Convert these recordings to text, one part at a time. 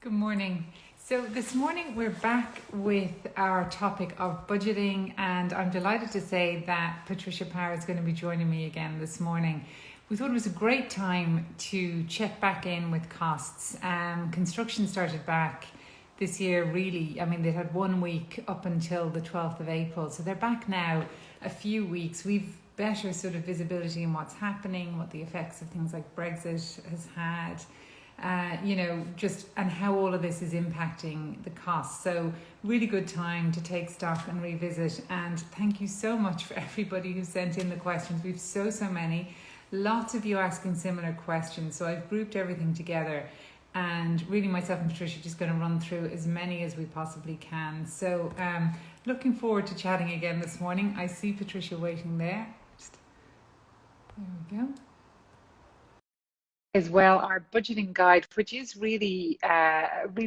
Good morning. So this morning we're back with our topic of budgeting, and I'm delighted to say that Patricia Power is going to be joining me again this morning. We thought it was a great time to check back in with costs. Construction started back this year really. I mean, they had 1 week up until the 12th of April, so they're back now a few weeks. We've better sort of visibility in what's happening, what the effects of things like Brexit has had. And how all of this is impacting the costs. So really good time to take stock and revisit. And thank you so much for everybody who sent in the questions. We've so many, lots of you asking similar questions. So I've grouped everything together, and really myself and Patricia are just going to run through as many as we possibly can. So looking forward to chatting again this morning. I see Patricia waiting there. There we go. As well, our budgeting guide, which is really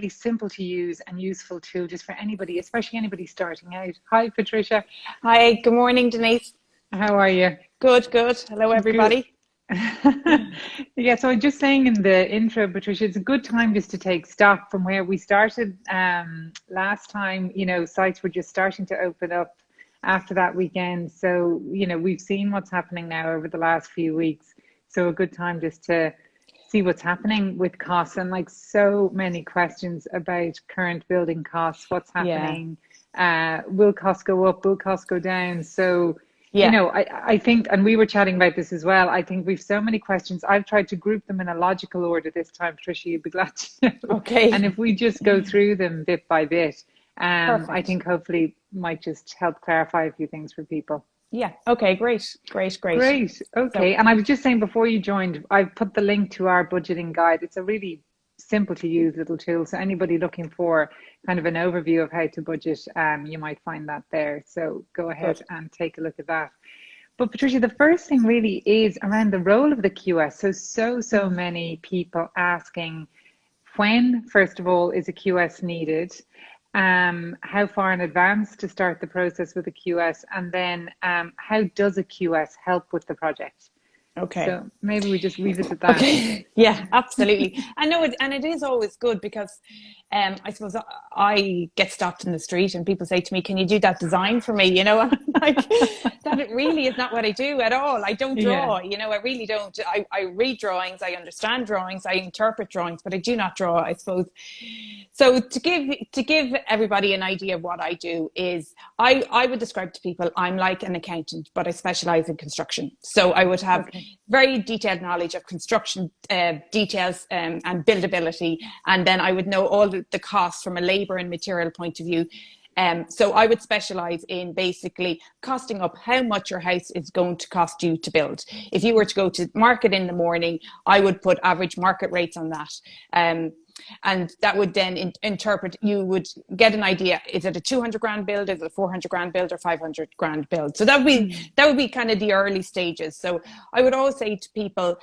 simple to use and useful too, just for anybody, especially anybody starting out. Hi Patricia. Hi, good morning, Denise. How are you? Good. Hello, everybody. Yeah, so I'm just saying in the intro, Patricia, it's a good time just to take stock from where we started last time. Sites were just starting to open up after that weekend. So, we've seen what's happening now over the last few weeks. So a good time just to see what's happening with costs, and like so many questions about current building costs, what's happening, will costs go up, will costs go down? So, I think, and we were chatting about this as well, I think we've so many questions. I've tried to group them in a logical order this time, Patricia, you'd be glad to know. Okay. And if we just go through them bit by bit, I think hopefully might just help clarify a few things for people. Yeah. Okay. Great. Great. So, Okay. And I was just saying before you joined, I've put the link to our budgeting guide. It's a really simple to use little tool. So anybody looking for kind of an overview of how to budget, you might find that there. So go ahead and take a look at that. But Patricia, the first thing really is around the role of the QS. So many people asking when, first of all, is a QS needed? How far in advance to start the process with a QS, and then how does a QS help with the project? okay. So maybe we just revisit that. Okay. Yeah, absolutely. I know it, and it is always good because I suppose I get stopped in the street and people say to me, "Can you do that design for me?" And I'm like, that it really is not what I do at all. I don't draw. I really don't. I read drawings, I understand drawings, I interpret drawings, but I do not draw, I suppose. So to give everybody an idea of what I do is I would describe to people I'm like an accountant, but I specialize in construction. So I would have very detailed knowledge of construction details and buildability, and then I would know all the costs from a labor and material point of view. So I would specialize in basically costing up how much your house is going to cost you to build. If you were to go to market in the morning, I would put average market rates on that. And that would then interpret, you would get an idea, is it a 200 grand build, is it a 400 grand build, or 500 grand build? So that would be kind of the early stages. So I would always say to people,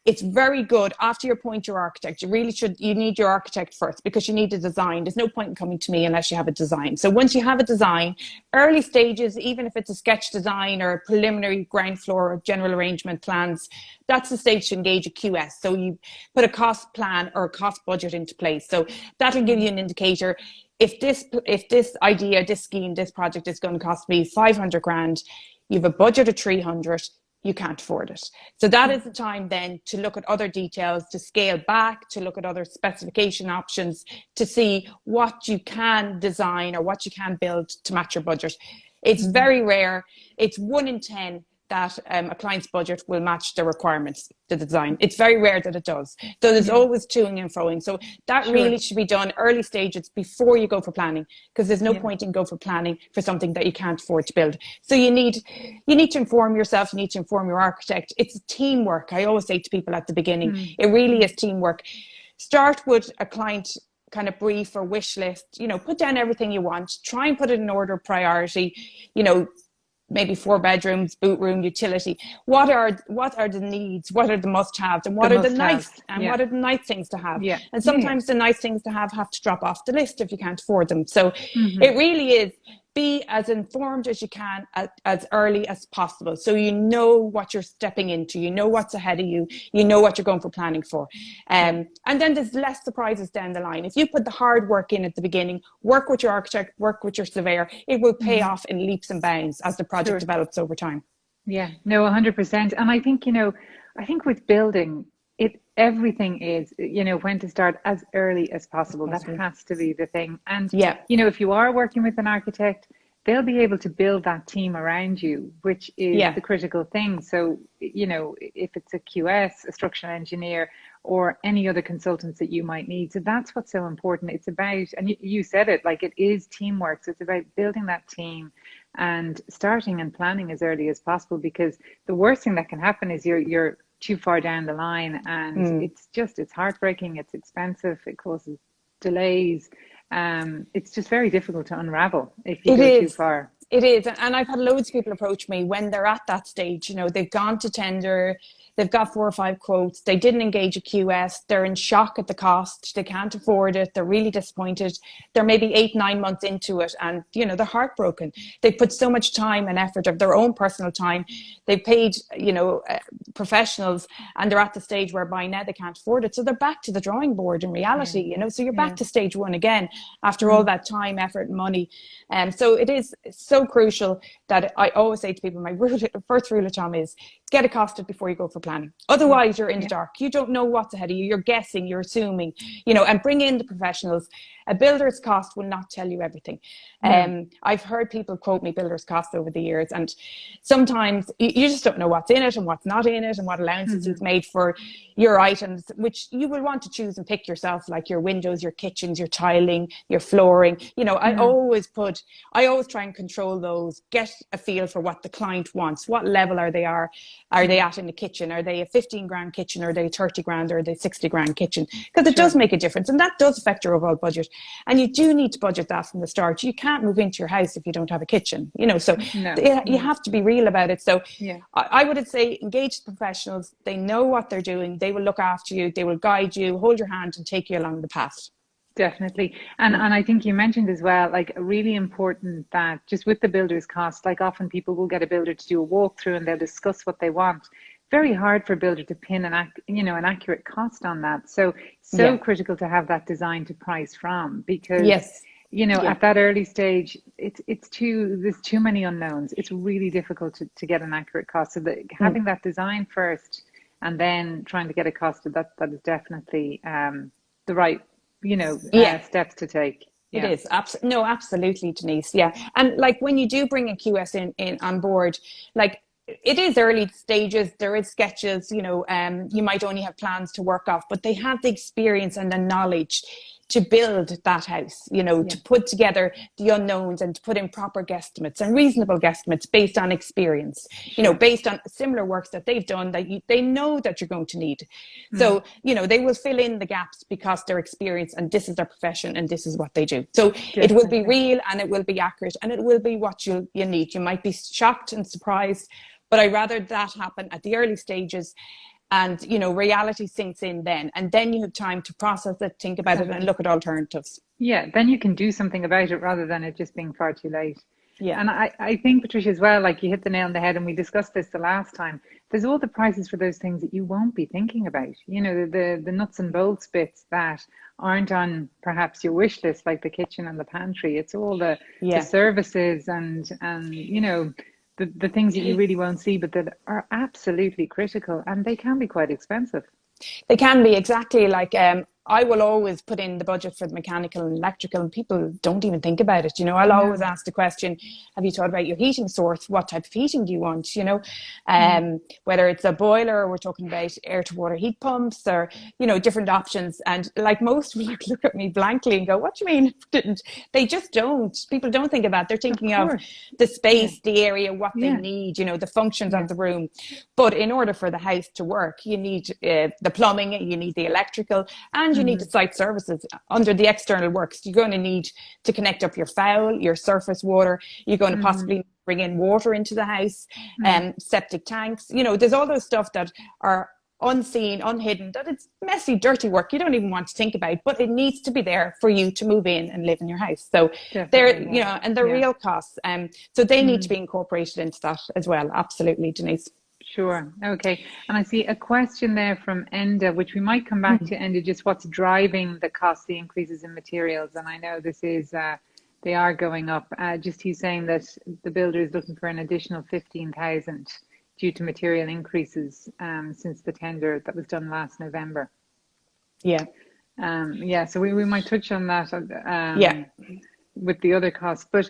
it's very good after you appoint your architect. You need your architect first, because you need a design. There's no point in coming to me unless you have a design. So once you have a design, early stages, even if it's a sketch design or a preliminary ground floor or general arrangement plans, that's the stage to engage a QS. So you put a cost plan or a cost budget into place. So that'll give you an indicator. If this idea, this scheme, this project is going to cost me 500 grand, you have a budget of 300, you can't afford it. So that is the time then to look at other details, to scale back, to look at other specification options, to see what you can design or what you can build to match your budget. It's very rare. It's 1 in 10 that a client's budget will match the requirements, the design. It's very rare that it does. So there's always toing and froing. So that really should be done early stages before you go for planning, because there's no point in go for planning for something that you can't afford to build. So you need to inform yourself, you need to inform your architect. It's teamwork. I always say to people at the beginning, it really is teamwork. Start with a client kind of brief or wish list, put down everything you want, try and put it in order of priority, maybe 4 bedrooms, boot room, utility. What are the needs? What are the must-haves? And what are the nice things to have? Yeah. And sometimes the nice things to have to drop off the list if you can't afford them. So it really is be as informed as you can as early as possible. So you know what you're stepping into, you know what's ahead of you, you know what you're going for planning for. And then there's less surprises down the line. If you put the hard work in at the beginning, work with your architect, work with your surveyor, it will pay off in leaps and bounds as the project develops over time. Yeah, no, 100%. And I think, I think with building, everything is, when to start as early as possible. That has to be the thing. And, if you are working with an architect, they'll be able to build that team around you, which is the critical thing. So, if it's a QS, a structural engineer, or any other consultants that you might need. So that's what's so important. It's about, and you said it, like it is teamwork. So it's about building that team and starting and planning as early as possible, because the worst thing that can happen is you're too far down the line, and it's heartbreaking, it's expensive, it causes delays. It's just very difficult to unravel if you go too far. It is. And I've had loads of people approach me when they're at that stage. They've gone to tender, they've got 4 or 5 quotes, they didn't engage a QS, they're in shock at the cost, they can't afford it, they're really disappointed. They're maybe 8-9 months into it, and they're heartbroken. They put so much time and effort of their own personal time. They paid professionals, and they're at the stage whereby now they can't afford it, so they're back to the drawing board in reality. So you're back to stage one again after all that time, effort, and money. So it is so crucial that I always say to people, my first rule of thumb is get it costed before you go for planning. Otherwise, you're in the dark. You don't know what's ahead of you. You're guessing, you're assuming, and bring in the professionals. A builder's cost will not tell you everything. I've heard people quote me builder's cost over the years, and sometimes you just don't know what's in it and what's not in it and what allowances you've made for your items, which you will want to choose and pick yourself, like your windows, your kitchens, your tiling, your flooring. I always try and control those, get a feel for what the client wants. What level are they at in the kitchen? Are they a 15 grand kitchen? Or are they 30 grand? Or are they 60 grand kitchen? Because it does make a difference, and that does affect your overall budget. And you do need to budget that from the start. You can't move into your house if you don't have a kitchen, so you have to be real about it. So I would say engage the professionals. They know what they're doing. They will look after you. They will guide you, hold your hand, and take you along the path. Definitely. And I think you mentioned as well, like really important that just with the builder's cost, like often people will get a builder to do a walkthrough and they'll discuss what they want. Very hard for a builder to pin an accurate cost on that. So critical to have that design to price from, because at that early stage, there's too many unknowns. It's really difficult to get an accurate cost. So having that design first and then trying to get it costed, that is definitely the right steps to take. It is. Absolutely, Denise. Yeah. And like when you do bring a QS in on board, like it is early stages, there is sketches, you might only have plans to work off, but they have the experience and the knowledge to build that house, to put together the unknowns and to put in proper guesstimates and reasonable guesstimates based on experience, based on similar works that they've done that they know that you're going to need. So, they will fill in the gaps because they're experienced and this is their profession and this is what they do. So it will be real and it will be accurate and it will be what you need. You might be shocked and surprised, but I'd rather that happen at the early stages. And, reality sinks in then. And then you have time to process it, think about it, and look at alternatives. Yeah, then you can do something about it rather than it just being far too late. Yeah. And I think, Patricia, as well, like you hit the nail on the head, and we discussed this the last time, there's all the prices for those things that you won't be thinking about. The nuts and bolts bits that aren't on perhaps your wish list, like the kitchen and the pantry. It's all the services and the things that you really won't see, but that are absolutely critical, and they can be quite expensive. They can be, exactly. Like I will always put in the budget for the mechanical and electrical, and people don't even think about it. I'll always ask the question, have you thought about your heating source? What type of heating do you want? Whether it's a boiler or we're talking about air to water heat pumps or, different options. And like most will look at me blankly and go, what do you mean? They just don't. People don't think about it. They're thinking of the space, the area, what they need, the functions of the room. But in order for the house to work, you need the plumbing, you need the electrical, and you need the site services under the external works. You're going to need to connect up your foul, your surface water. You're going to possibly bring in water into the house, septic tanks. There's all those stuff that are unseen, unhidden, that it's messy, dirty work you don't even want to think about, but it needs to be there for you to move in and live in your house. So they're, you know, and the real costs. So they need to be incorporated into that as well. Absolutely, Denise. Sure. Okay. And I see a question there from Enda, which we might come back to, Enda, just what's driving the costly increases in materials. And I know this is, they are going up. Just he's saying that the builder is looking for an additional 15,000 due to material increases since the tender that was done last November. Yeah. Yeah, so we might touch on that with the other costs. But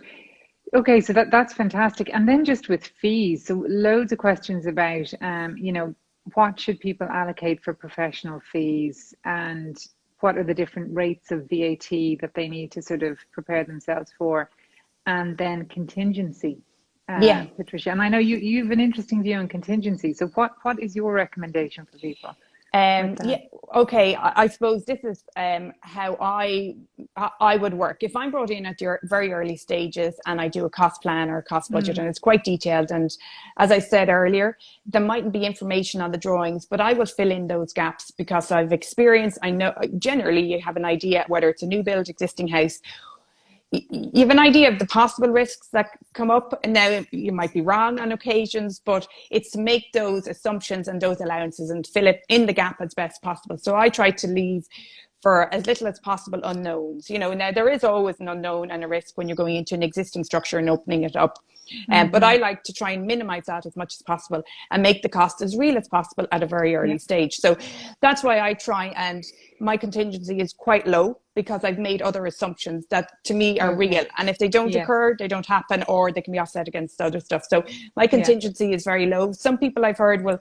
okay, so that's fantastic. And then just with fees, so loads of questions about, you know, what should people allocate for professional fees, and what are the different rates of VAT that they need to sort of prepare themselves for, and then contingency, Patricia. And I know you've an interesting view on contingency. So what is your recommendation for people? Okay. I suppose this is how I would work. If I'm brought in at your very early stages and I do a cost plan or a cost budget, and it's quite detailed, and as I said earlier, there mightn't be information on the drawings, but I will fill in those gaps because I've experienced. I know generally you have an idea whether it's a new build, existing house. You have an idea of the possible risks that come up, and now you might be wrong on occasions, but it's to make those assumptions and those allowances and fill it in the gap as best possible. So I try to leave for as little as possible unknowns. You know, now there is always an unknown and a risk when you're going into an existing structure and opening it up. But I like to try and minimize that as much as possible and make the cost as real as possible at a very early stage. So that's why I try, and my contingency is quite low because I've made other assumptions that to me are real. And if they don't occur, they don't happen, or they can be offset against other stuff. So my contingency is very low. Some people I've heard will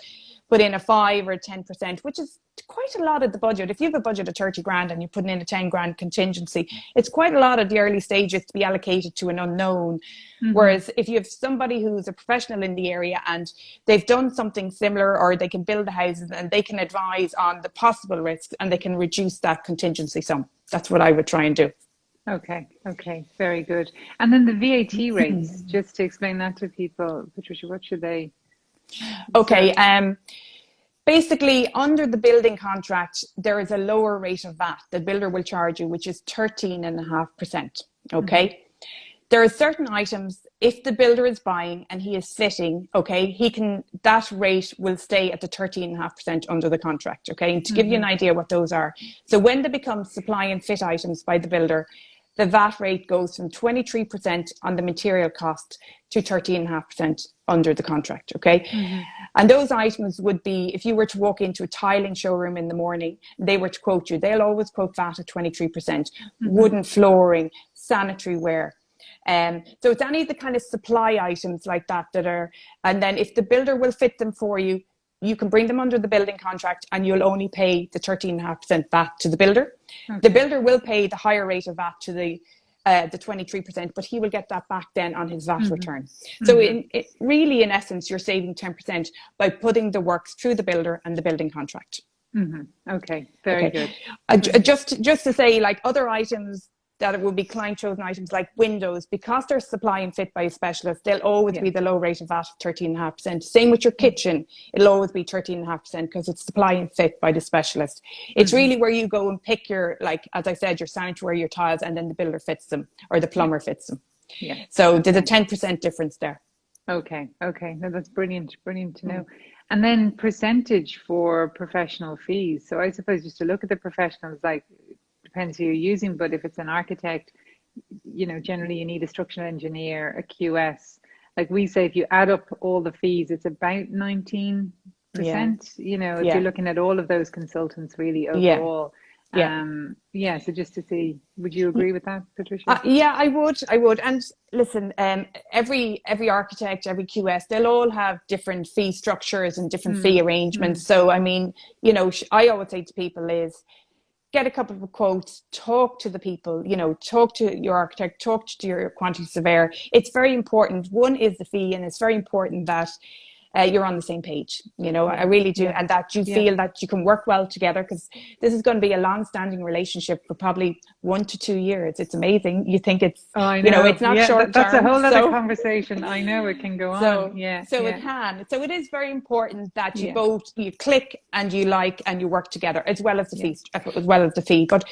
put in a 5 or 10%, which is quite a lot of the budget. If you have a budget of 30 grand and you're putting in a 10 grand contingency, it's quite a lot of the early stages to be allocated to an unknown. Whereas if you have somebody who's a professional in the area and they've done something similar, or they can build the houses and they can advise on the possible risks and they can reduce that contingency sum. That's what I would try and do. Okay, very good. And then the VAT rates, just to explain that to people, Patricia, what should they? Okay, basically under the building contract, there is a lower rate of VAT the builder will charge you, which is 13.5%. Okay. There are certain items, if the builder is buying and he is fitting, okay, that rate will stay at the 13.5% under the contract, okay? And to give you an idea what those are. So when they become supply and fit items by the builder, the VAT rate goes from 23% on the material cost to 13.5% under the contract, okay? And those items would be, if you were to walk into a tiling showroom in the morning, they were to quote you, they'll always quote VAT at 23%, wooden flooring, sanitary ware. So it's any of the kind of supply items like that are, and then if the builder will fit them for you, you can bring them under the building contract and you'll only pay the 13.5% VAT to the builder. The builder will pay the higher rate of VAT to the 23%, but he will get that back then on his VAT return. So really, in essence, you're saving 10% by putting the works through the builder and the building contract. Okay, very good. Just to say, like other items that it will be client chosen items like windows, because they're supply and fit by a specialist, they'll always be the low rate of VAT of 13.5%. Same with your kitchen, it'll always be 13.5% because it's supply and fit by the specialist. It's really where you go and pick your, like, as I said, your sanitary, your tiles, and then the builder fits them or the plumber fits them. So there's a 10% difference there. Okay. No, that's brilliant to know. And then percentage for professional fees. So I suppose just to look at the professionals, like, depends who you're using, but if it's an architect, you know, generally you need a structural engineer, a QS. Like we say, if you add up all the fees, it's about 19%, you know, if you're looking at all of those consultants really overall. So just to see, would you agree with that, Patricia? I would. And listen, every architect, every QS, they'll all have different fee structures and different fee arrangements. So, I mean, you know, I always say to people is, get a couple of quotes, talk to the people, you know, talk to your architect, talk to your quantity surveyor. It's very important. One is the fee, and it's very important that you're on the same page. I really do. And that you feel that you can work well together, because this is going to be a long-standing relationship for probably 1 to 2 years. It's amazing. You think it's, it's not short that's term. a whole other conversation. I know it can go on. It can. So it is very important that you both, you click and you like and you work together, as well as the fee. But,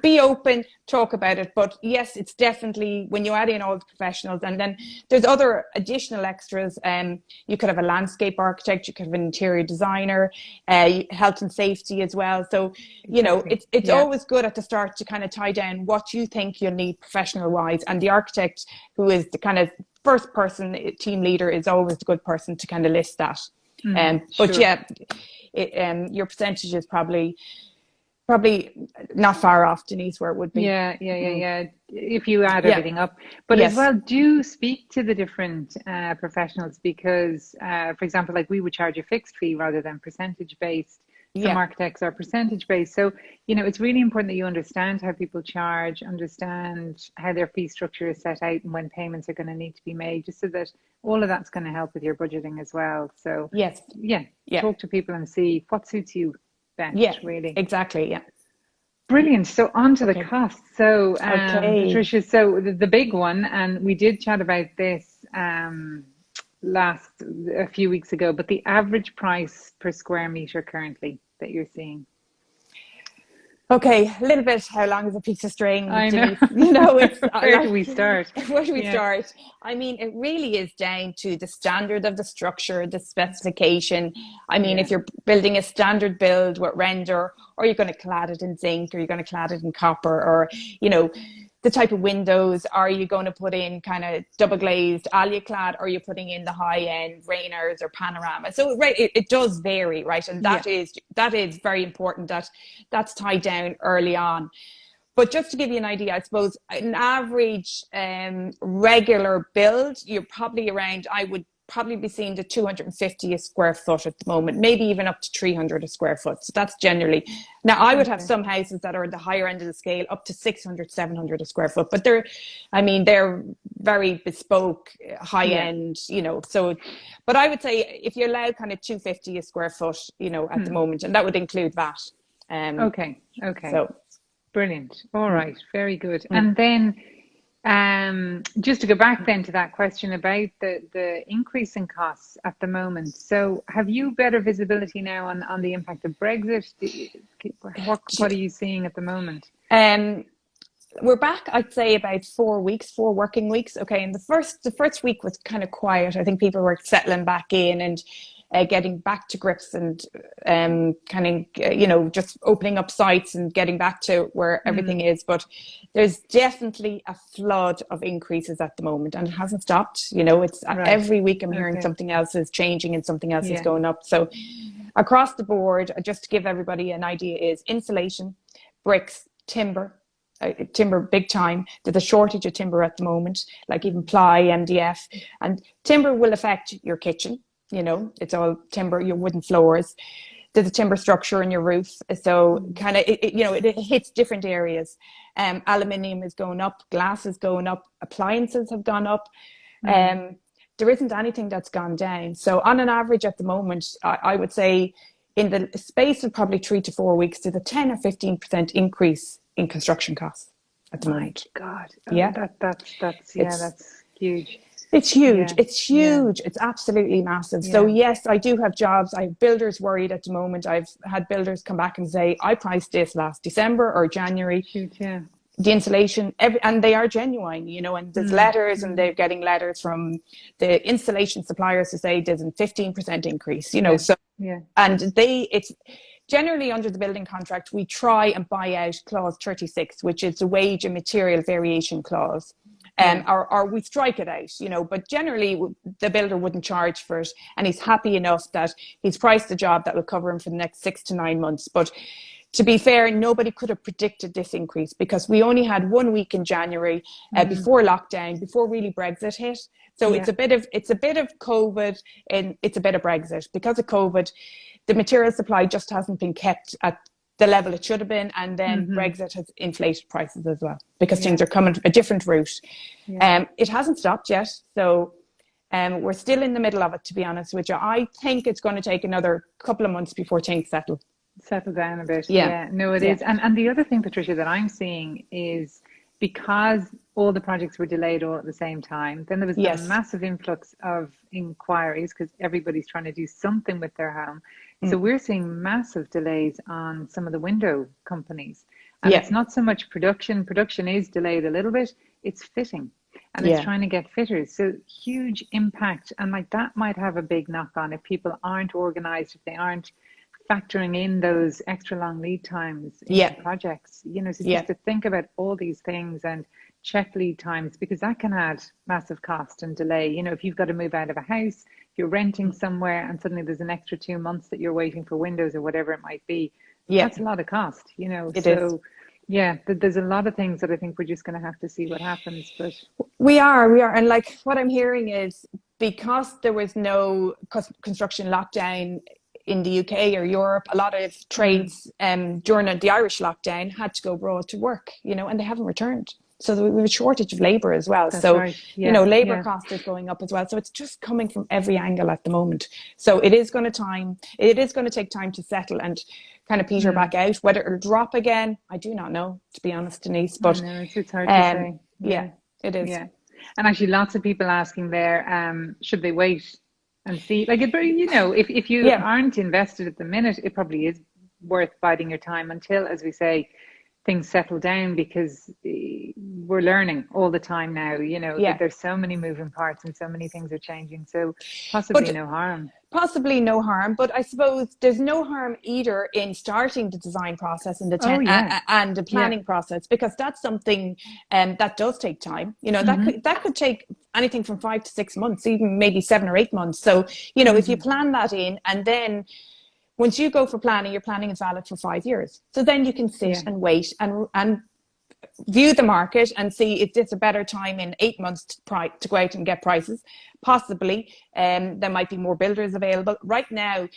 be open, talk about it. But yes, it's definitely, when you add in all the professionals, and then there's other additional extras. You could have a landscape architect, you could have an interior designer, health and safety as well. So, it's always good at the start to kind of tie down what you think you'll need professional wise. And the architect, who is the kind of first person, team leader, is always the good person to kind of list that. Your percentage is probably not far off, Denise, where it would be. If you add everything up. But as well, do speak to the different professionals, because, for example, like we would charge a fixed fee rather than percentage based. Some architects are percentage based. So, it's really important that you understand how people charge, understand how their fee structure is set out and when payments are going to need to be made, just so that all of that's going to help with your budgeting as well. So, talk to people and see what suits you best, really. Exactly, Brilliant. So on to the costs. So, Patricia, so the big one, and we did chat about this a few weeks ago, but the average price per square meter currently that you're seeing. Okay, a little bit, how long is a piece of string? I know. It's where do we start? Where do we start? I mean, it really is down to the standard of the structure, the specification. I mean, if you're building a standard build with render, or you're going to clad it in zinc, or you're going to clad it in copper, or, the type of windows, are you going to put in kind of double glazed aluclad, or are you putting in the high end Rainers or panorama? So it does vary, right? And that is very important that that's tied down early on. But just to give you an idea, I suppose an average regular build, you're probably around, I would probably be seeing the 250 a square foot at the moment, maybe even up to 300 a square foot. So that's generally. Now, I would have some houses that are at the higher end of the scale, up to 600, 700 a square foot, but they're very bespoke, high end, so, but I would say if you allow kind of 250 a square foot, at the moment, and that would include that. Okay. So. Brilliant. All right. Very good. And then, just to go back then to that question about the increase in costs at the moment. So have you better visibility now on the impact of Brexit? What are you seeing at the moment? We're back, I'd say, about 4 working weeks. Okay. And the first week was kind of quiet. I think people were settling back in and getting back to grips and just opening up sites and getting back to where everything is. But there's definitely a flood of increases at the moment, and it hasn't stopped. It's every week I'm hearing something else is changing and something else is going up. So across the board, just to give everybody an idea, is insulation, bricks, timber big time. There's a shortage of timber at the moment, like even ply, MDF, and timber will affect your kitchen. It's all timber, your wooden floors. There's a timber structure in your roof. So kind of, it hits different areas. Aluminium is going up, glass is going up, appliances have gone up. There isn't anything that's gone down. So on an average at the moment, I would say in the space of probably 3 to 4 weeks, there's a 10 or 15% increase in construction costs at the moment. My God. That's huge. It's huge. It's huge. It's absolutely massive. So yes, I do have jobs. I have builders worried at the moment. I've had builders come back and say, I priced this last December or January. Huge, The insulation, and they are genuine, and there's letters and they're getting letters from the insulation suppliers to say there's a 15% increase, and it's generally under the building contract, we try and buy out clause 36, which is the wage and material variation clause. Or we strike it out, but generally the builder wouldn't charge for it, and he's happy enough that he's priced a job that will cover him for the next 6 to 9 months. But to be fair, nobody could have predicted this increase, because we only had 1 week in January before lockdown, before really Brexit hit. So it's a bit of COVID and it's a bit of Brexit. Because of COVID, the material supply just hasn't been kept at the level it should have been, and then Brexit has inflated prices as well, because things are coming a different route. It hasn't stopped yet, so We're still in the middle of it, to be honest with you. I think it's going to take another couple of months before things settle down a bit. Yeah. Yeah, no, it is. And the other thing, Patricia, that I'm seeing is because all the projects were delayed all at the same time, then there was the Yes. massive influx of inquiries because everybody's trying to do something with their home. So we're seeing massive delays on some of the window companies. And Yeah. it's not so much production. Production is delayed a little bit. It's fitting. And it's trying to get fitters. So huge impact. And like that might have a big knock on if people aren't organized, if they aren't factoring in those extra long lead times in projects, you know, so just to think about all these things and check lead times, because that can add massive cost and delay. You know, if you've got to move out of a house, if you're renting somewhere and suddenly there's an extra 2 months that you're waiting for windows or whatever it might be, that's a lot of cost, you know. It is. Yeah, there's a lot of things that I think we're just going to have to see what happens. But we are. And like what I'm hearing is because there was no construction lockdown in the UK or Europe, a lot of trades during the Irish lockdown had to go abroad to work, you know, and they haven't returned. So we have a shortage of labour as well. That's so, right. you know, labour cost is going up as well. So it's just coming from every angle at the moment. So it is going to take time to settle and kind of peter back out. Whether it'll drop again, I do not know, to be honest, Denise. But it's hard to say. Yeah, it is. Yeah. And actually lots of people asking there, should they wait and see? Like, you know, if you aren't invested at the minute, it probably is worth biding your time until, as we say, things settle down, because we're learning all the time now, you know, that there's so many moving parts and so many things are changing. So possibly no harm. Possibly no harm, but I suppose there's no harm either in starting the design process and and the planning process, because that's something that does take time. You know, that could take anything from 5 to 6 months, even maybe 7 or 8 months. So, you know, if you plan that in, and then once you go for planning, your planning is valid for 5 years. So then you can sit and wait and view the market and see if it's a better time in 8 months to go out and get prices. Possibly, there might be more builders available. Right now,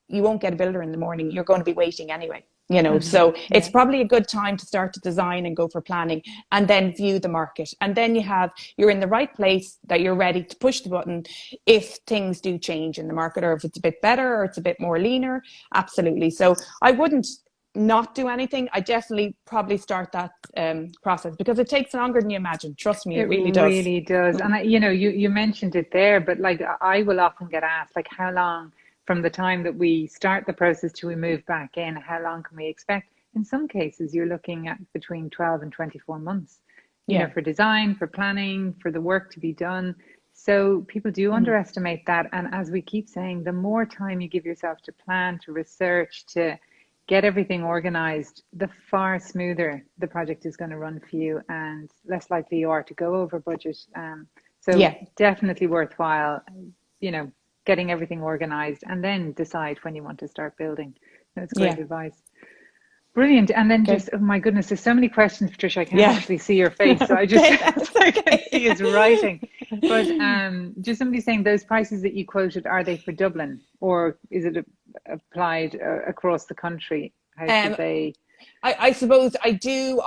you won't get a builder in the morning. You're going to be waiting anyway. You know, so it's probably a good time to start to design and go for planning, and then view the market. And then you're in the right place, that you're ready to push the button if things do change in the market, or if it's a bit better or it's a bit more leaner. Absolutely. So I wouldn't not do anything. I definitely probably start that process, because it takes longer than you imagine. Trust me, it really does. It really does. And you know, you mentioned it there, but like I will often get asked, like, how long from the time that we start the process till we move back in, how long can we expect? In some cases, you're looking at between 12 and 24 months, you know, for design, for planning, for the work to be done. So people do underestimate that. And as we keep saying, the more time you give yourself to plan, to research, to get everything organized, the far smoother the project is going to run for you, and less likely you are to go over budget. So definitely worthwhile, you know, getting everything organized, and then decide when you want to start building. That's great advice. Brilliant. And then just, oh my goodness, there's so many questions, Patricia. I can't actually see your face, so I just I can see it's writing. But just somebody saying, those prices that you quoted, are they for Dublin, or is it applied across the country? How should they? I suppose I do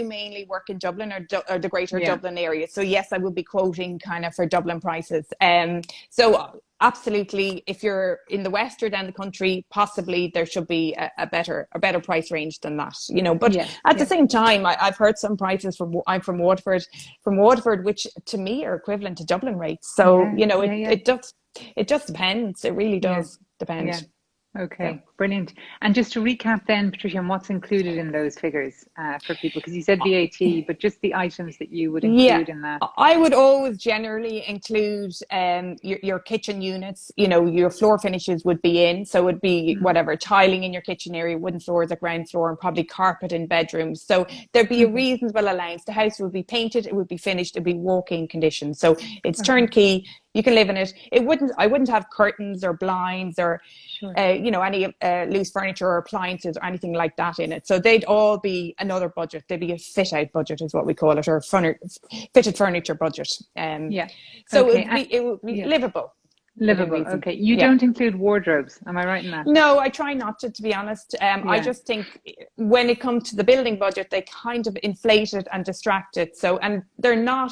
mainly work in Dublin or the greater Dublin area. So yes, I will be quoting kind of for Dublin prices. So absolutely, if you're in the west or down the country, possibly there should be a better price range than that, you know. But at the same time, I've heard some prices I'm from Waterford, which to me are equivalent to Dublin rates. So you know, it just depends. It really does depend. Yeah. Okay, brilliant. And just to recap then, Patricia, on what's included in those figures for people, because you said VAT, but just the items that you would include in that. I would always generally include your kitchen units, you know, your floor finishes would be in. So it would be whatever, tiling in your kitchen area, wooden floors at ground floor, and probably carpet in bedrooms. So there'd be a reasonable allowance. The house would be painted, it would be finished, it would be walk-in condition. So it's turnkey. You can live in it. I wouldn't have curtains or blinds or, you know, any loose furniture or appliances or anything like that in it. So they'd all be another budget. They'd be a fit-out budget, is what we call it, or fitted furniture budget. So it would be livable. Livable. Okay. You don't include wardrobes. Am I right in that? No, I try not to be honest. I just think when it comes to the building budget, they kind of inflate it and distract it. So, and they're not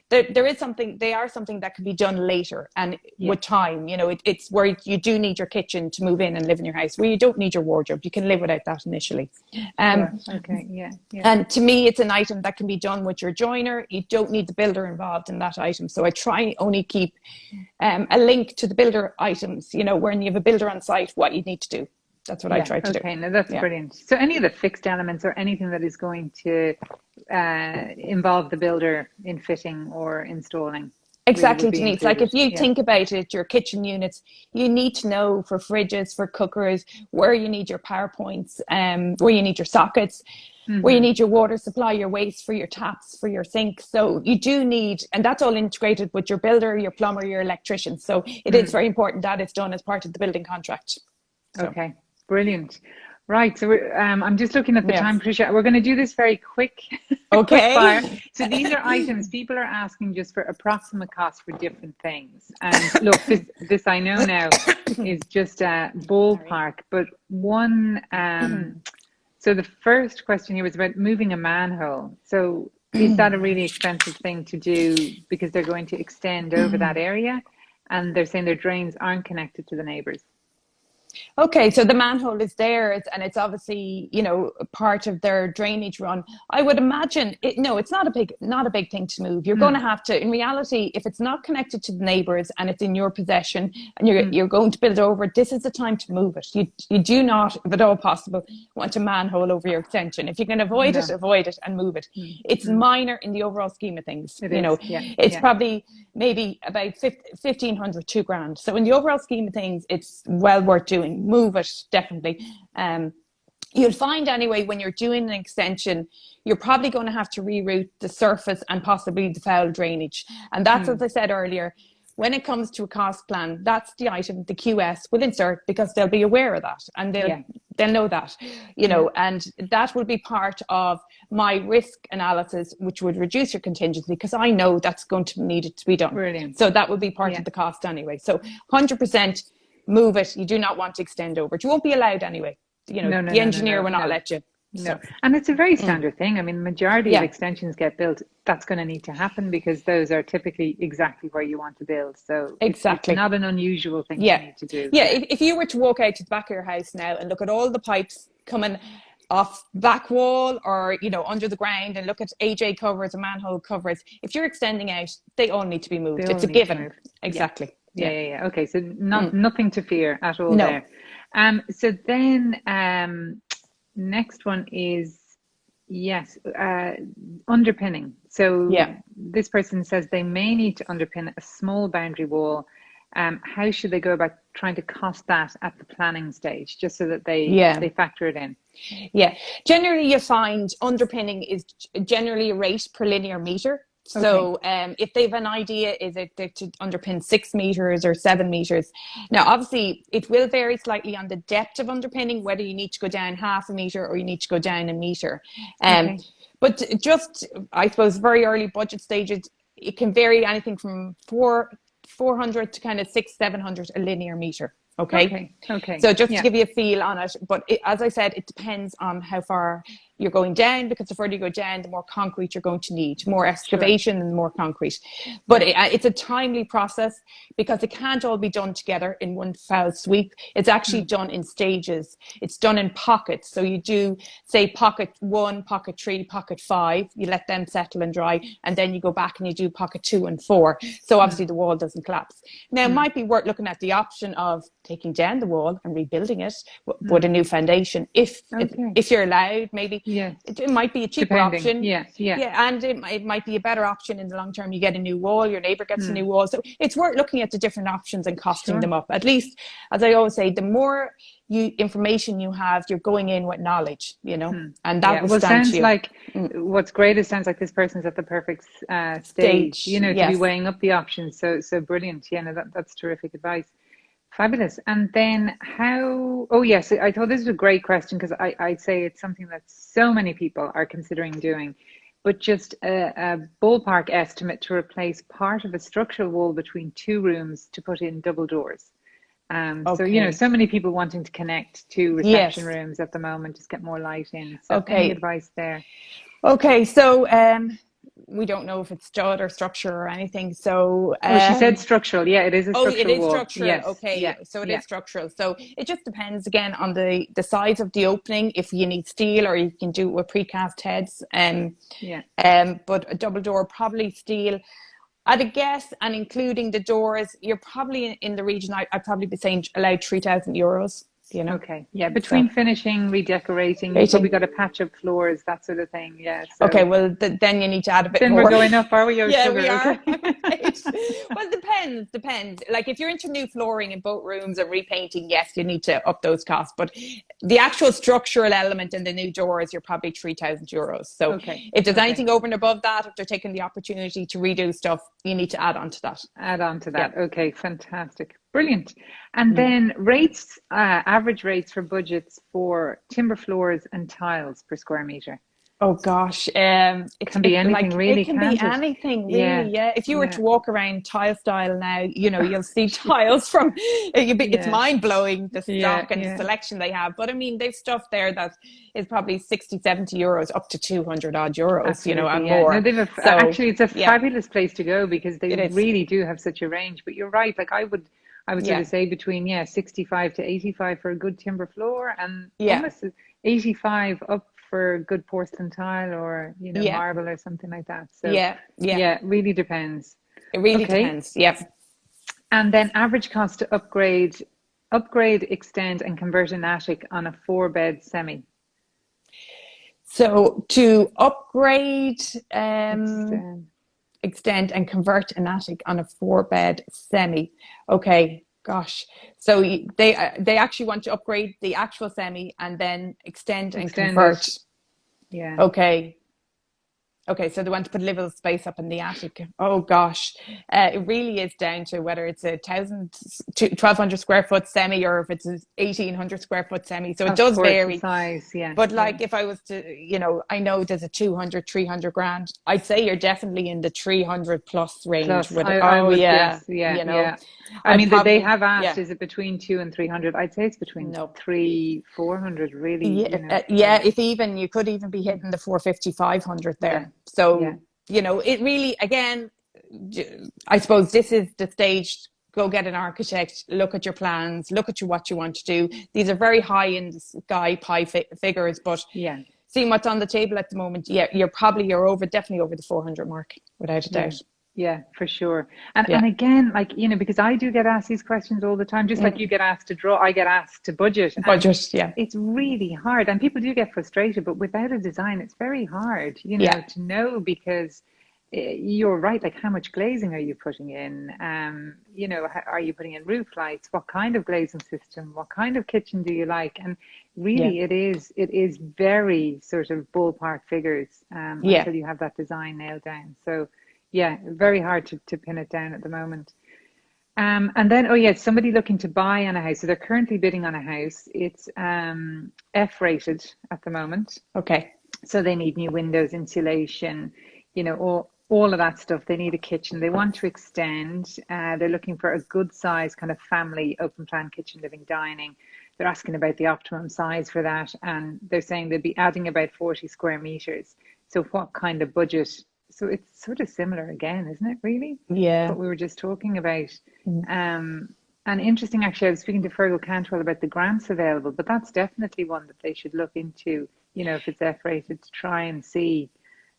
there is something, they are something that can be done later and with time. You know, it's where you do need your kitchen to move in and live in your house, where you don't need your wardrobe. You can live without that initially. Okay, yeah. And to me, it's an item that can be done with your joiner. You don't need the builder involved in that item. So I try only keep a link to the builder items, you know, when you have a builder on site, what you need to do. That's what I try to do. Okay, no, that's brilliant. So any of the fixed elements or anything that is going to involve the builder in fitting or installing. Exactly, really Denise. Like if you think about it, your kitchen units, you need to know for fridges, for cookers, where you need your power points, where you need your sockets, where you need your water supply, your waste for your taps, for your sink. So you do need, and that's all integrated with your builder, your plumber, your electrician. So it is very important that it's done as part of the building contract. So. Okay, brilliant. Right, so I'm just looking at the time, Patricia. We're going to do this very quick. Okay. Quick fire. So these are items people are asking just for approximate cost for different things. And look, this I know now is just a ballpark, but one. So the first question here was about moving a manhole. So is that a really expensive thing to do because they're going to extend over that area, and they're saying their drains aren't connected to the neighbours? Okay, so the manhole is there, and it's obviously, you know, part of their drainage run. I would imagine it's not a big thing to move. You're going to have to, in reality, if it's not connected to the neighbours and it's in your possession and you're going to build over it, this is the time to move it. You do not, if at all possible, want a manhole over your extension. If you can avoid it and move it. It's minor in the overall scheme of things. It's probably maybe about 1,500, $2,000. So in the overall scheme of things, it's well worth doing. Move it, definitely. You'll find anyway, when you're doing an extension, you're probably going to have to reroute the surface and possibly the foul drainage. And that's, as I said earlier, when it comes to a cost plan, that's the item the QS will insert, because they'll be aware of that and they'll know that, you know, and that will be part of my risk analysis, which would reduce your contingency, because I know that's going to need it to be done. Brilliant. So that would be part of the cost anyway. So 100% move it. You do not want to extend over it. You won't be allowed anyway. You know, the engineer will not let you. No, and it's a very standard thing. I mean, the majority of extensions get built. That's going to need to happen because those are typically exactly where you want to build. So it's not an unusual thing to need to do. Yeah, if you were to walk out to the back of your house now and look at all the pipes coming off back wall or, you know, under the ground, and look at AJ covers and manhole covers, if you're extending out, they all need to be moved. It's a given. Exactly. Yeah. Okay, so nothing to fear at all there. So then next one is underpinning. So this person says they may need to underpin a small boundary wall. How should they go about trying to cost that at the planning stage, just so that they factor it in? Yeah, generally you find underpinning is generally a rate per linear meter. So if they've an idea, is it to underpin 6 meters or 7 meters? Now, obviously, it will vary slightly on the depth of underpinning, whether you need to go down half a meter or you need to go down a meter. But just, I suppose, very early budget stages, it can vary anything from 400 to kind of 600-700 a linear meter. Okay. So just to give you a feel on it, but as I said, it depends on how far you're going down, because the further you go down, the more concrete you're going to need, more excavation and more concrete. But it's a timely process, because it can't all be done together in one foul sweep. It's actually done in stages. It's done in pockets. So you do, say, pocket 1, pocket 3, pocket 5. You let them settle and dry, and then you go back and you do pocket 2 and 4. So obviously the wall doesn't collapse. Now, it might be worth looking at the option of taking down the wall and rebuilding it with a new foundation, if you're allowed. Maybe it might be a cheaper option. And it might be a better option in the long term. You get a new wall, your neighbour gets a new wall. So it's worth looking at the different options and costing them up. At least, as I always say, the more information you have, you're going in with knowledge, you know, and that will stand to you. Like what's great is, sounds like this person's at the perfect stage, you know, to be weighing up the options. So brilliant. Yeah, no, that's terrific advice. Fabulous. And then I thought this was a great question, because I'd say it's something that so many people are considering doing, but just a ballpark estimate to replace part of a structural wall between 2 rooms to put in double doors. So, you know, so many people wanting to connect to reception rooms at the moment, just get more light in. So any advice there? Okay, so we don't know if it's stud or structure or anything. So oh, she said structural. Yeah, it is a oh, structural it is wall. structural. Yes. Okay, Yeah. so it Yeah. is structural. So it just depends again on the size of the opening. If you need steel, or you can do it with precast heads. Yeah. But a double door, probably steel. I'd guess, and including the doors, you're probably in the region. I'd probably be saying allowed €3,000. You know. Okay. Yeah. So Between finishing, redecorating, you've probably rating. got to patch up floors, that sort of thing. Yeah. Okay, So well, then you need to add a bit then more. we're going up, are we? Oh, Yeah, sugar. we are. Okay. I'm afraid. Well, depends. Like if you're into new flooring in boat rooms and repainting, yes, you need to up those costs. But the actual structural element in the new doors, you're probably €3,000. So Okay. if there's Okay. anything over and above that, if they're taking the opportunity to redo stuff, you need to add on to that. Add on to Yeah. that. Okay, fantastic. Brilliant. And then rates, average rates for budgets for timber floors and tiles per square meter. Oh gosh, Can be anything really, it can be can't it? anything Yeah. really. Yeah, if you were Yeah. to walk around tile style now, you know you'll see tiles from. It's Yeah. mind blowing the Yeah. stock and the Yeah. selection they have. But I mean, they've stuff there that is probably 60, €70 up to 200 odd euros. You know, Absolutely. and Yeah. No, more. they've So actually it's a yeah, fabulous place to go because they it is. really do have such a range. But you're right. Like I would sort Yeah, of say between 65 to 85 for a good timber floor and yeah, almost 85 up for good porcelain tile or yeah, marble or something like that. So yeah, yeah. yeah, really depends. It really Okay. depends. Yeah. And then average cost to upgrade, extend, and convert an attic on a 4-bed semi. So to upgrade, Extend. extend and convert an attic on a 4-bed semi. Okay, gosh. So they actually want to upgrade the actual semi and then extend and Extend it. convert. Yeah. Okay. Okay, so they want to put livable space up in the attic. Oh gosh, it really is down to whether it's a 1,200 square foot semi or if it's a 1,800 square foot semi. So it Of does course, the vary. size. Yeah. But Yeah. like if I was to, I know there's a 200, 300 grand. I'd say you're definitely in the 300 plus range Plus, with it. I Oh would yeah, guess. Yeah. Yeah. I I'd mean, they probably, have asked, yeah, is it between 2 and 300? I'd say it's between no. 400, really, Yeah, So, if even you could even be hitting the 450, 500 yeah. there. Yeah. So, it really, again, I suppose this is the stage. Go get an architect, look at your plans, look at what you want to do. These are very high in the sky pie figures, but Yeah. seeing what's on the table at the moment, yeah, you're definitely over the 400 mark, without a Yeah. doubt. Yeah, for sure. And Yeah. again, like, because I do get asked these questions all the time, just like you get asked to draw, I get asked to budget. And Budget, yeah. it's really hard. And people do get frustrated, but without a design, it's very hard, Yeah. to know because you're right. Like, how much glazing are you putting in? Are you putting in roof lights? What kind of glazing system? What kind of kitchen do you like? And Yeah. really, it is very sort of ballpark figures Yeah. until you have that design nailed down. So, yeah, very hard to pin it down at the moment. And then, somebody looking to buy on a house. So they're currently bidding on a house. It's F rated at the moment. Okay. So they need new windows, insulation, all of that stuff. They need a kitchen. They want to extend. They're looking for a good size kind of family open plan kitchen, living, dining. They're asking about the optimum size for that. And they're saying they'll be adding about 40 square meters. So what kind of budget? So it's sort of similar again, isn't it, really? Yeah. What we were just talking about. And interesting, actually, I was speaking to Fergal Cantwell about the grants available, but that's definitely one that they should look into, if it's F-rated, to try and see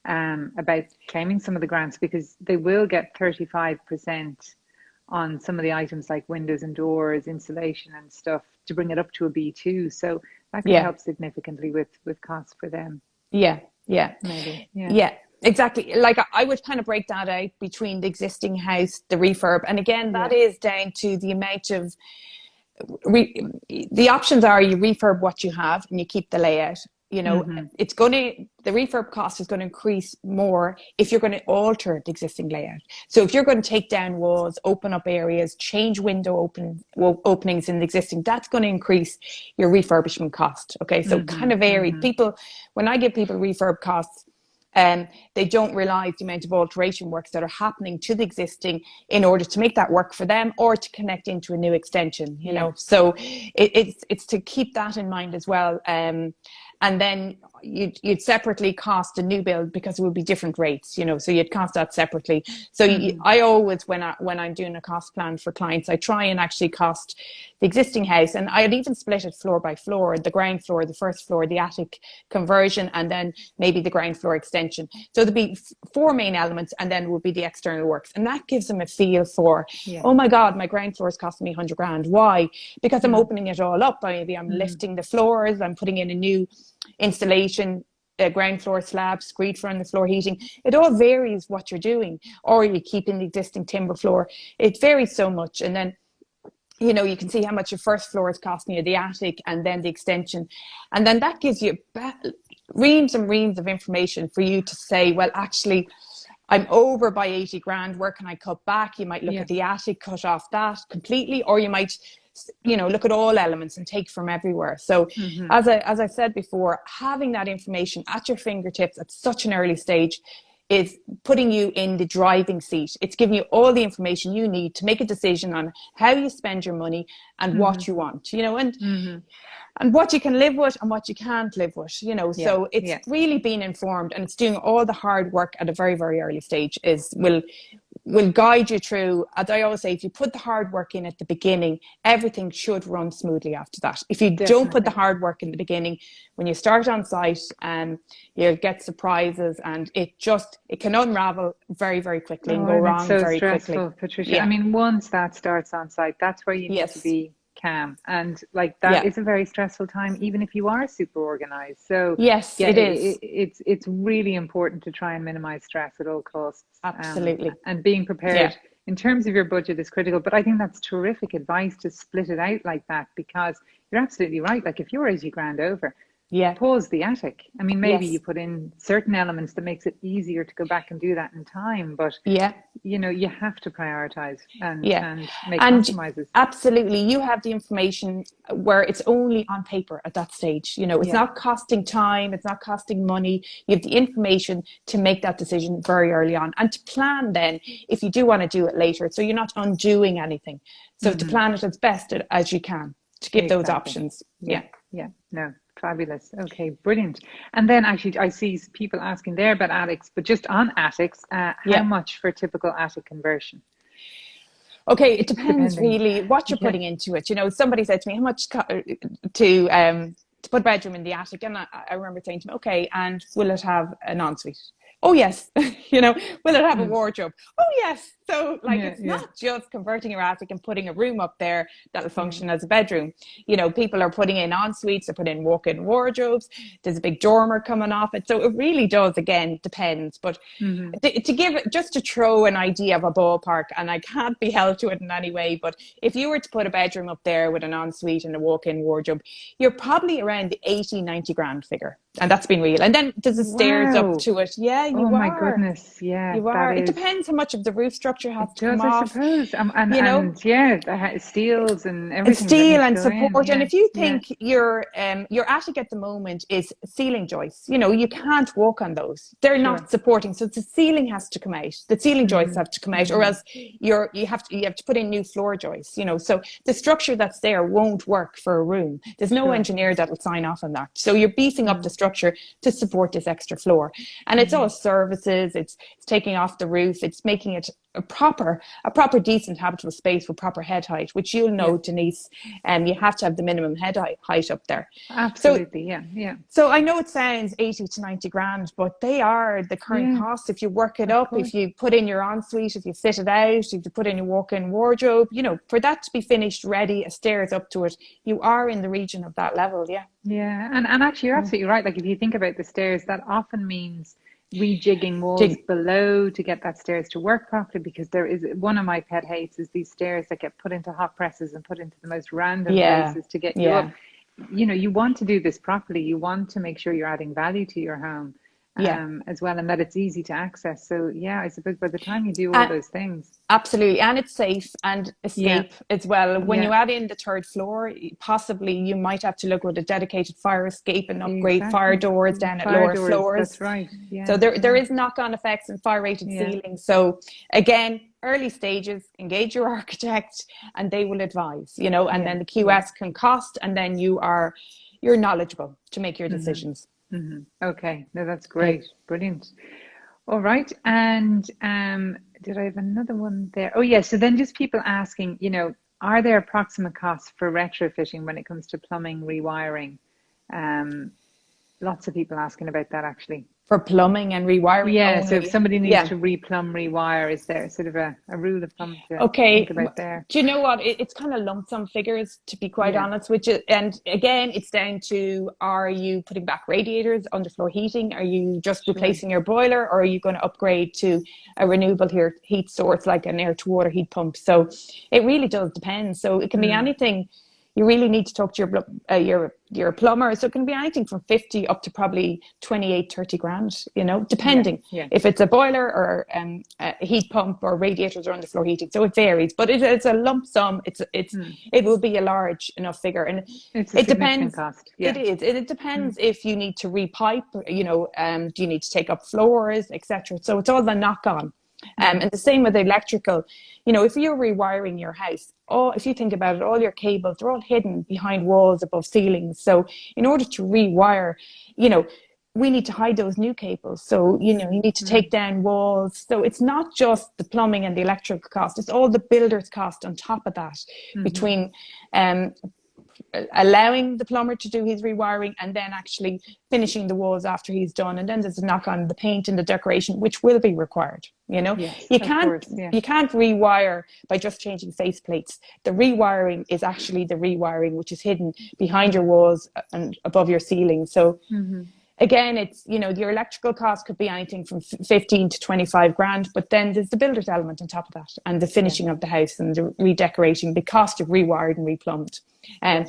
about claiming some of the grants, because they will get 35% on some of the items like windows and doors, insulation and stuff, to bring it up to a B2. So that could help significantly with costs for them. Yeah. Yeah. Maybe. Yeah. Exactly. Like I would kind of break that out between the existing house, the refurb. And again, that is down to the amount of, the options are you refurb what you have and you keep the layout. The refurb cost is going to increase more if you're going to alter the existing layout. So if you're going to take down walls, open up areas, change window openings in the existing, that's going to increase your refurbishment cost. Okay. So kind of varied. When I give people refurb costs, they don't realize the amount of alteration works that are happening to the existing in order to make that work for them or to connect into a new extension, So it's to keep that in mind as well. and then you'd separately cost a new build because it would be different rates, you know, so you'd cost that separately. So I always, when I'm doing a cost plan for clients, I try and actually cost the existing house, and I'd even split it floor by floor, the ground floor, the first floor, the attic conversion, and then maybe the ground floor extension. So there'd be 4 main elements, and then would be the external works. And that gives them a feel for, oh my God, my ground floor is costing me 100 grand. Why? Because I'm opening it all up. Maybe I'm lifting the floors, I'm putting in a new installation, ground floor slab, screed for on the floor heating. It all varies what you're doing, or you keep in the existing timber floor. It varies so much. And then, you know, you can see how much your first floor is costing you, the attic, and then the extension. And then that gives you reams and reams of information for you to say, well, actually, I'm over by 80 grand. Where can I cut back? You might look at the attic, cut off that completely, or you might, you know, look at all elements and take from everywhere. So as I said before, having that information at your fingertips at such an early stage is putting you in the driving seat. It's giving you all the information you need to make a decision on how you spend your money and what you want, you know, and what you can live with and what you can't live with, you know. So it's really being informed, and it's doing all the hard work at a very, very early stage will guide you through. As I always say, if you put the hard work in at the beginning, everything should run smoothly after that. If you don't put the hard work in the beginning, when you start on site, you'll get surprises, and it can unravel very, very quickly and go wrong very quickly. Patricia. I mean, once that starts on site, that's where you need to be calm, and like that is a very stressful time, even if you are super organized. So it is. It's really important to try and minimize stress at all costs. Absolutely. And being prepared in terms of your budget is critical. But I think that's terrific advice to split it out like that, because you're absolutely right. Like if you're 80 grand over, pause the attic. I mean, maybe you put in certain elements that makes it easier to go back and do that in time, but you know, you have to prioritize and make compromises. Absolutely. You have the information where it's only on paper at that stage. You know, it's not costing time, it's not costing money. You have the information to make that decision very early on, and to plan then if you do want to do it later, so you're not undoing anything. So to plan it as best as you can, to give those options. No, fabulous. Okay, brilliant. And then actually I see people asking there about attics, but just on attics, how much for a typical attic conversion? Okay, it depends really what you're putting into it. You know, somebody said to me, how much to put a bedroom in the attic? And I remember saying to me, okay, and will it have an ensuite? Oh yes. You know, will it have a wardrobe? Oh yes. So like it's not just converting your attic and putting a room up there that'll function as a bedroom. You know, people are putting in en-suites, they're putting in walk-in wardrobes, there's a big dormer coming off it. So it really does, again, depends. But to give it, just to throw an idea of a ballpark, and I can't be held to it in any way, but if you were to put a bedroom up there with an en-suite and a walk-in wardrobe, you're probably around the 80, 90 grand figure. And that's been real. And then there's the stairs up to it. Yeah, you are. Oh my goodness, you are. It depends how much of the roof structure has to come off. I suppose. And you know, steels and everything. And steel and support. And if you think your attic at the moment is ceiling joists, you know, you can't walk on those. They're not supporting. So the ceiling has to come out. The ceiling joists have to come out, or else you have to put in new floor joists. You know, so the structure that's there won't work for a room. There's no engineer that will sign off on that. So you're beefing up the structure to support this extra floor. And it's all services. It's taking off the roof. It's making it a proper decent habitable space with proper head height, which you'll know, Denise, you have to have the minimum head height up there. Absolutely. So I know it sounds 80 to 90 grand, but they are the current cost. If you work it up, if you put in your ensuite, if you fit it out, if you put in your walk-in wardrobe, you know, for that to be finished, ready, a stairs up to it, you are in the region of that level. And actually you're absolutely right. Like if you think about the stairs, that often means rejigging walls below to get that stairs to work properly, because there is one of my pet hates is these stairs that get put into hot presses and put into the most random places to get you up. You know, you want to do this properly. You want to make sure you're adding value to your home as well, and that it's easy to access. So I suppose by the time you do all those things. Absolutely. And it's safe and escape as well. When you add in the third floor, possibly you might have to look at a dedicated fire escape and upgrade fire doors down at lower floors. That's right. So there is knock-on effects and fire rated ceilings. So again, early stages, engage your architect and they will advise, you know, and then the QS can cost, and then you are you're knowledgeable to make your decisions. Okay, no, that's great. Brilliant. All right. And did I have another one there? Oh, yeah. So then just people asking, are there approximate costs for retrofitting when it comes to plumbing, rewiring? Lots of people asking about that, actually. For plumbing and rewiring Yeah, so if only. somebody needs to replumb, rewire, is there sort of a rule of thumb to think about there? Do you know what? It's kind of lump sum figures, to be quite honest with you. And again, it's down to, are you putting back radiators, underfloor heating? Are you just replacing your boiler? Or are you going to upgrade to a renewable heat source like an air-to-water heat pump? So it really does depend. So it can be anything. You really need to talk to your plumber. So it can be anything from 50 up to probably 28, 30 grand, depending if it's a boiler or a heat pump or radiators or underfloor heating. So it varies, but it's a lump sum. It will be a large enough figure, and it depends. Cost. Yeah. It is. It depends if you need to repipe. Do you need to take up floors, etc. So it's all the knock on. And the same with electrical. If you're rewiring your house, if you think about it, all your cables, they're all hidden behind walls, above ceilings. So in order to rewire, we need to hide those new cables. So, you need to take down walls. So it's not just the plumbing and the electrical cost, it's all the builder's cost on top of that, between allowing the plumber to do his rewiring and then actually finishing the walls after he's done. And then there's a knock on the paint and the decoration, which will be required. Yes, you can't rewire by just changing face plates. The rewiring is actually the rewiring, which is hidden behind your walls and above your ceiling. So again, it's, your electrical cost could be anything from 15 to 25 grand, but then there's the builder's element on top of that, and the finishing of the house and the redecorating, the cost of rewired and replumbed. And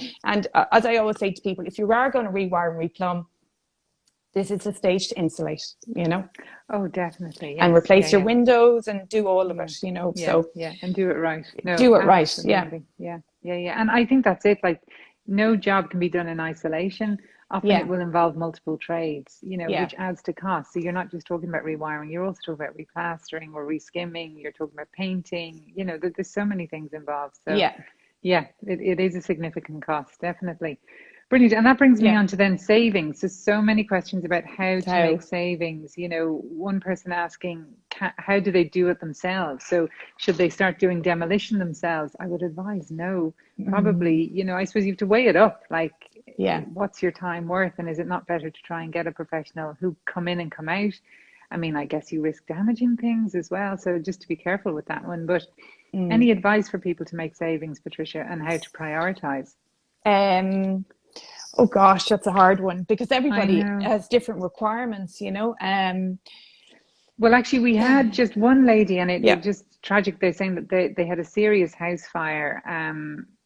as I always say to people, if you are going to rewire and replumb, this is the stage to insulate, Oh, definitely. Yes. And replace your windows and do all of it, So and do it right. Do it right. Absolutely. Yeah. And I think that's it. Like, no job can be done in isolation. Often it will involve multiple trades, which adds to cost. So you're not just talking about rewiring, you're also talking about replastering or reskimming, you're talking about painting, there's so many things involved. So it is a significant cost, definitely. Brilliant. And that brings me on to then savings. So many questions about how to make savings. One person asking, how do they do it themselves? So should they start doing demolition themselves? I would advise no, probably. I suppose you have to weigh it up. Like, what's your time worth? And is it not better to try and get a professional who come in and come out? I mean, I guess you risk damaging things as well. So just to be careful with that one. But any advice for people to make savings, Patricia, and how to prioritize? Oh gosh, that's a hard one, because everybody has different requirements, Well, actually, we had just one lady, and it just tragic. They're saying that they had a serious house fire.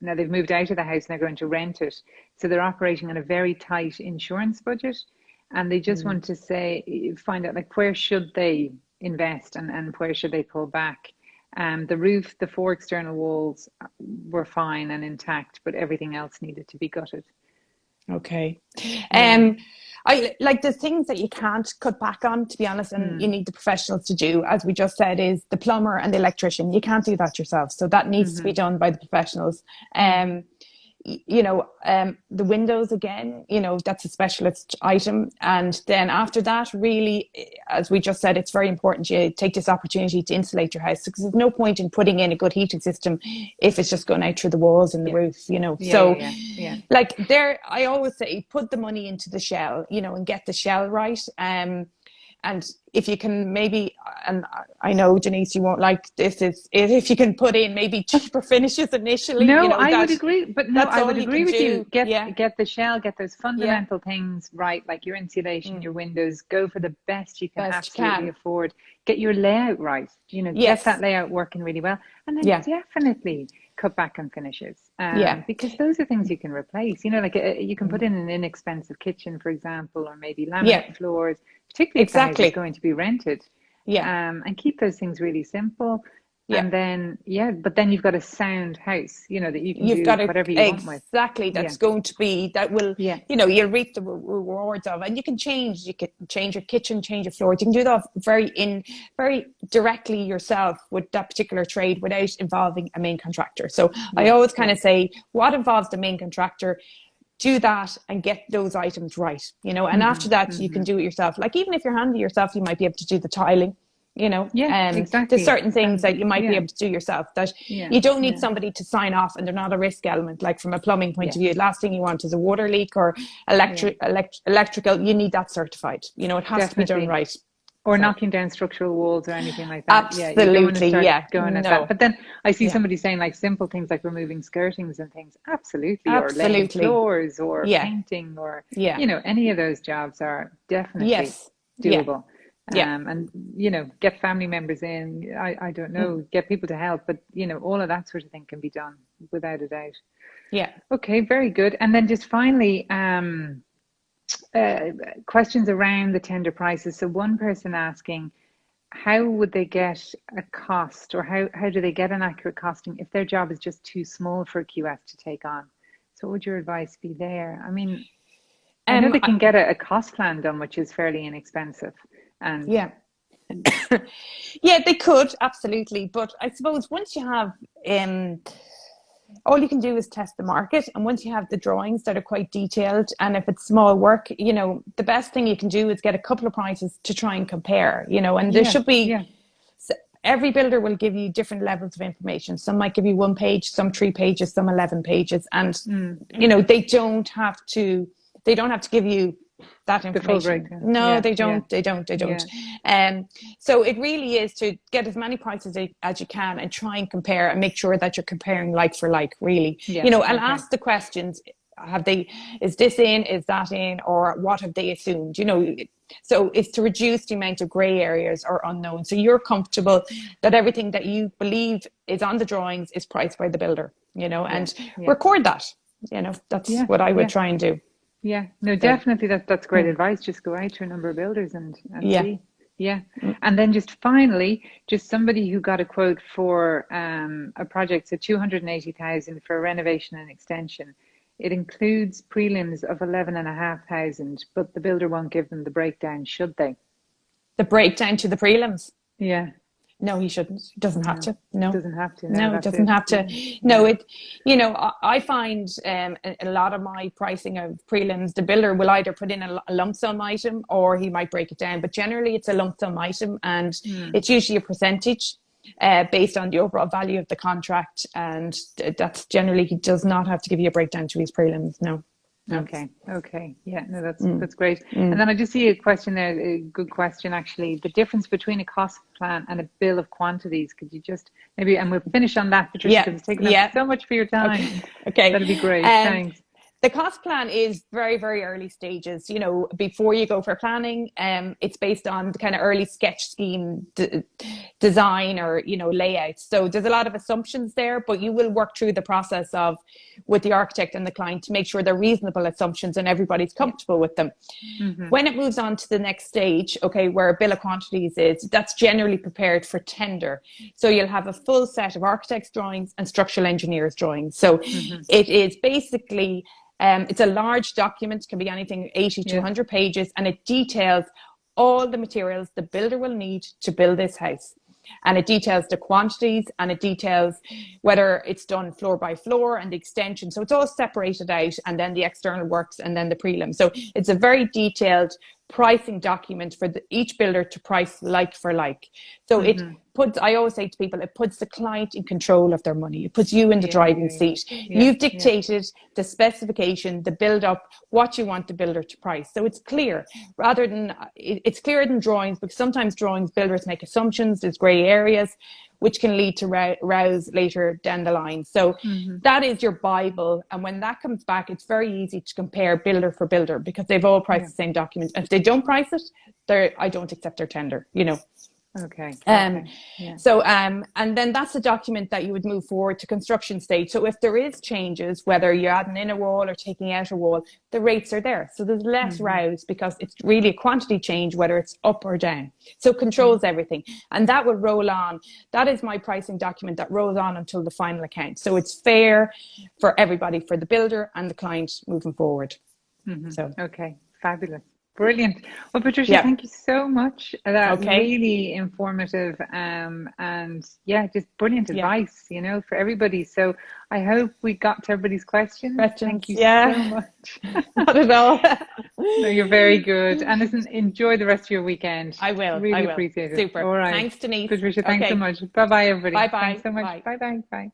Now they've moved out of the house and they're going to rent it. So they're operating on a very tight insurance budget. And they just want to find out, like, where should they invest and where should they pull back? The roof, the 4 external walls were fine and intact, but everything else needed to be gutted. Okay. I like the things that you can't cut back on, to be honest, and you need the professionals to do, as we just said, is the plumber and the electrician. You can't do that yourself. So that needs to be done by the professionals. The windows, again, that's a specialist item. And then after that, really, as we just said, it's very important you take this opportunity to insulate your house, because there's no point in putting in a good heating system if it's just going out through the walls and the roof, like there, I always say, put the money into the shell, and get the shell right. And if you can maybe, and I know, Denise, you won't like this, is if you can put in maybe cheaper finishes initially. No, I would agree. But no, I would agree with you. Get the shell, get those fundamental things right, like your insulation, your windows. Go for the best you can absolutely afford. Get your layout right. Get that layout working really well. And then definitely cut back on finishes. Because those are things you can replace. Like you can put in an inexpensive kitchen, for example, or maybe laminate floors, particularly if the house is going to be rented. And keep those things really simple. And then, but then you've got a sound house, that you can do whatever you want with. Exactly. That's going to be, that will, you'll reap the rewards of, and you can change your kitchen, change your floors. You can do that very directly yourself with that particular trade without involving a main contractor. So I always kind of say, what involves the main contractor? do that and get those items right, you know, and after that you can do it yourself. Like even if you're handy yourself, you might be able to do the tiling, you know. Exactly. There's certain things that you might be able to do yourself that you don't need somebody to sign off, and they're not a risk element. Like from a plumbing point of view, the last thing you want is a water leak or electrical. You need that certified, you know. It has to be done right. Or knocking down structural walls or anything like that. Absolutely, you don't want to start going at no. that. But then I see somebody saying like simple things like removing skirtings and things. Absolutely. Or laying floors or painting or, you know, any of those jobs are definitely doable. And, you know, get family members in. I don't know, get people to help. But, you know, all of that sort of thing can be done without a doubt. Yeah. Okay, very good. And then just finally, questions around the tender prices. So one person asking, how would they get a cost, or how do they get an accurate costing if their job is just too small for a QS to take on? So what would your advice be there? I mean, I know they can get a cost plan done, which is fairly inexpensive. And yeah, they could, absolutely. But I suppose once you have all you can do is test the market, and once you have the drawings that are quite detailed, and if it's small work, you know, the best thing you can do is get a couple of prices to try and compare, you know. And there should be every builder will give you different levels of information. Some might give you 1 page, some 3 pages, some 11 pages, and you know, they don't have to give you that information. No, they don't. So it really is to get as many prices as you can and try and compare and make sure that you're comparing like for like, really. You know, and ask the questions. Is this in, is that in, or what have they assumed? You know, so it's to reduce the amount of grey areas or unknown. So you're comfortable that everything that you believe is on the drawings is priced by the builder, you know, and record that. You know, that's what I would try and do. Yeah, no, definitely that's great advice. Just go out to a number of builders and see. Yeah. And then just finally, just somebody who got a quote for a project, so 280,000 for a renovation and extension. It includes prelims of 11,500, but the builder won't give them the breakdown, should they? The breakdown to the prelims? Yeah. No, he shouldn't. He doesn't have to. No, doesn't have to. No, it doesn't have to. No, it. You know, I find a lot of my pricing of prelims, the builder will either put in a lump sum item or he might break it down. But generally, it's a lump sum item, and it's usually a percentage based on the overall value of the contract. And that's generally, he does not have to give you a breakdown to his prelims. No. Okay. Yeah, no, that's great. And then I just see a question there, a good question actually. The difference between a cost plan and a bill of quantities. Could you just maybe, and we'll finish on that, Patricia, because it's taken up so much for your time. Okay. That'd be great. Thanks. The cost plan is very, very early stages. You know, before you go for planning, it's based on the kind of early sketch scheme design or, you know, layout. So there's a lot of assumptions there, but you will work through the process with the architect and the client to make sure they're reasonable assumptions and everybody's comfortable with them. When it moves on to the next stage, okay, where a bill of quantities is, that's generally prepared for tender. So you'll have a full set of architect's drawings and structural engineer's drawings. So it is basically... it's a large document, can be anything 80 to 100 pages, and it details all the materials the builder will need to build this house. And it details the quantities, and it details whether it's done floor by floor and the extension. So it's all separated out, and then the external works and then the prelim. So it's a very detailed pricing document for each builder to price like for like. So it puts, I always say to people, it puts the client in control of their money. It puts you in the driving seat. You've dictated the specification, the build up, what you want the builder to price. So it's clear rather than, it's clearer than drawings, because sometimes drawings builders make assumptions, there's grey areas, which can lead to rows later down the line. So that is your Bible. And when that comes back, it's very easy to compare builder for builder, because they've all priced the same document. And if they don't price it, I don't accept their tender, you know. Okay. So, and then that's a document that you would move forward to construction stage. So if there is changes, whether you're adding in a wall or taking out a wall, the rates are there. So there's less rows, because it's really a quantity change, whether it's up or down. So it controls everything. And that will roll on. That is my pricing document that rolls on until the final account. So it's fair for everybody, for the builder and the client moving forward. So okay, fabulous. Brilliant. Well, Patricia, Yeah. thank you so much. That Okay. really informative, and yeah, just brilliant Yeah. advice, for everybody. So I hope we got to everybody's questions. Thank Questions. you Yeah. so much. Not at all. No, you're very good. And listen, enjoy the rest of your weekend. I will. I Really will. appreciate it. Super. All right. Thanks, Denise. Patricia, thanks so Okay. much. Bye-bye, everybody. Bye-bye. Thanks so much. Bye. Bye-bye. Bye.